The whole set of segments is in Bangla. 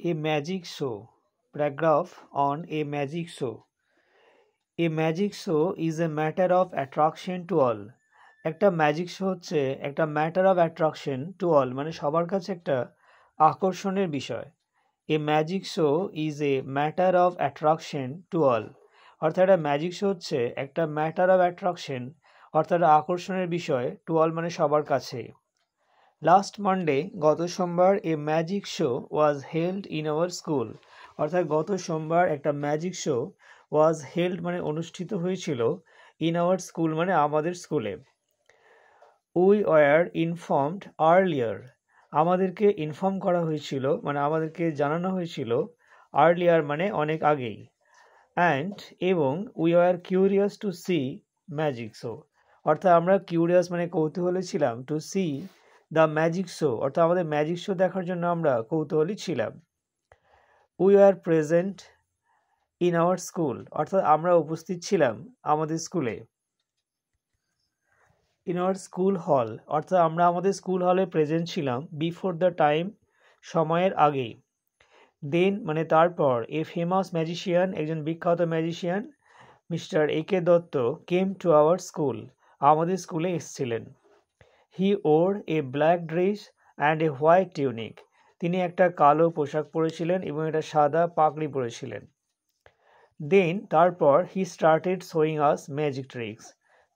A magic show. Paragraph on a magic show. A magic show is a matter of attraction to all. একটা ম্যাজিক শো হচ্ছে একটা matter of attraction to all, মানে সবার কাছে একটা আকর্ষণের বিষয়। A magic show is a matter of attraction to all, অর্থাৎ একটা ম্যাজিক শো হচ্ছে একটা ম্যাটার অফ অ্যাট্রাকশন, অর্থাৎ আকর্ষণের বিষয়, টু অল মানে সবার কাছে। লাস্ট মানডে, গত সোমবার, a magic show was held in our school, অর্থাৎ গত সোমবার একটা ম্যাজিক শো ওয়াজ হেল্ড মানে অনুষ্ঠিত হয়েছিল, ইন আওয়ার স্কুল মানে আমাদের স্কুলে। উই ওয়ার ইনফর্মড আর্লিয়ার, আমাদেরকে ইনফর্ম করা হয়েছিল মানে আমাদেরকে জানানো হয়েছিল, আর্লিয়ার মানে অনেক আগেই। অ্যান্ড এবং we were curious to see magic show, অর্থাৎ আমরা কিউরিয়াস মানে কৌতূহলী ছিলাম, to see the magic show অর্থাৎ আমাদের ম্যাজিক শো দেখার জন্য আমরা কৌতূহলী ছিলাম। We are present in our school, অর্থাৎ আমরা উপস্থিত ছিলাম আমাদের স্কুলে। ইন আওয়ার স্কুল হল, অর্থাৎ আমরা আমাদের স্কুল হলে প্রেজেন্ট ছিলাম, বিফোর দ্য টাইম সময়ের আগেই। দেন মানে তারপর, এ ফেমাস ম্যাজিশিয়ান একজন বিখ্যাত magician, mister A K Dutta, came to our school আমাদের স্কুলে এসেছিলেন। He wore a black dress and a white tunic, তিনি একটা কালো পোশাক পরেছিলেন এবং একটা সাদা পাগড়ি পরেছিলেন। দেন তারপর, he started showing us magic tricks,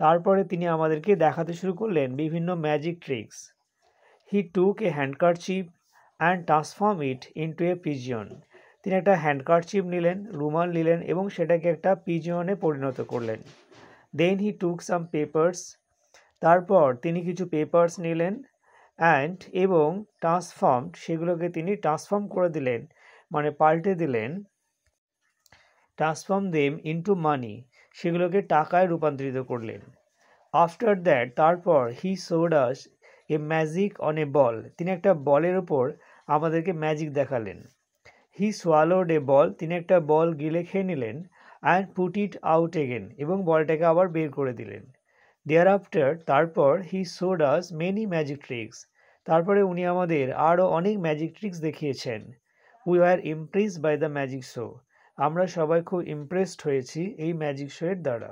তারপরে তিনি আমাদেরকে দেখাতে শুরু করলেন বিভিন্ন magic tricks. He took A handkerchief and transform it into A pigeon, তিনি একটা হ্যান্ডকারচিপ নিলেন, রুমাল নিলেন এবং সেটাকে একটা পিজিয়নে পরিণত করলেন। দেন হি টুক সাম পেপার্স, তারপর তিনি কিছু পেপার্স নিলেন, অ্যান্ড এবং ট্রান্সফর্মড, সেগুলোকে তিনি ট্রান্সফর্ম করে দিলেন মানে পাল্টে দিলেন, ট্রান্সফর্ম দেম ইন্টু মানি, সেগুলোকে টাকায় রূপান্তরিত করলেন। আফটার দ্যাট, তারপর, he showed us a magic on a ball, তিনি একটা বলের ওপর আমাদেরকে ম্যাজিক দেখালেন। হি সোয়ালোড এ বল, তিনি একটা বল গিলে খেয়ে নিলেন, and put it out again, এবং বলটাকে আবার বের করে দিলেন। দেয়ার আফটার, তারপর, he showed us many magic tricks, তারপরে উনি আমাদের আরও অনেক ম্যাজিক ট্রিক্স দেখিয়েছেন। We are impressed by the magic show, আমরা সবাই খুব ইমপ্রেসড হয়েছি এই ম্যাজিক শো এর দ্বারা।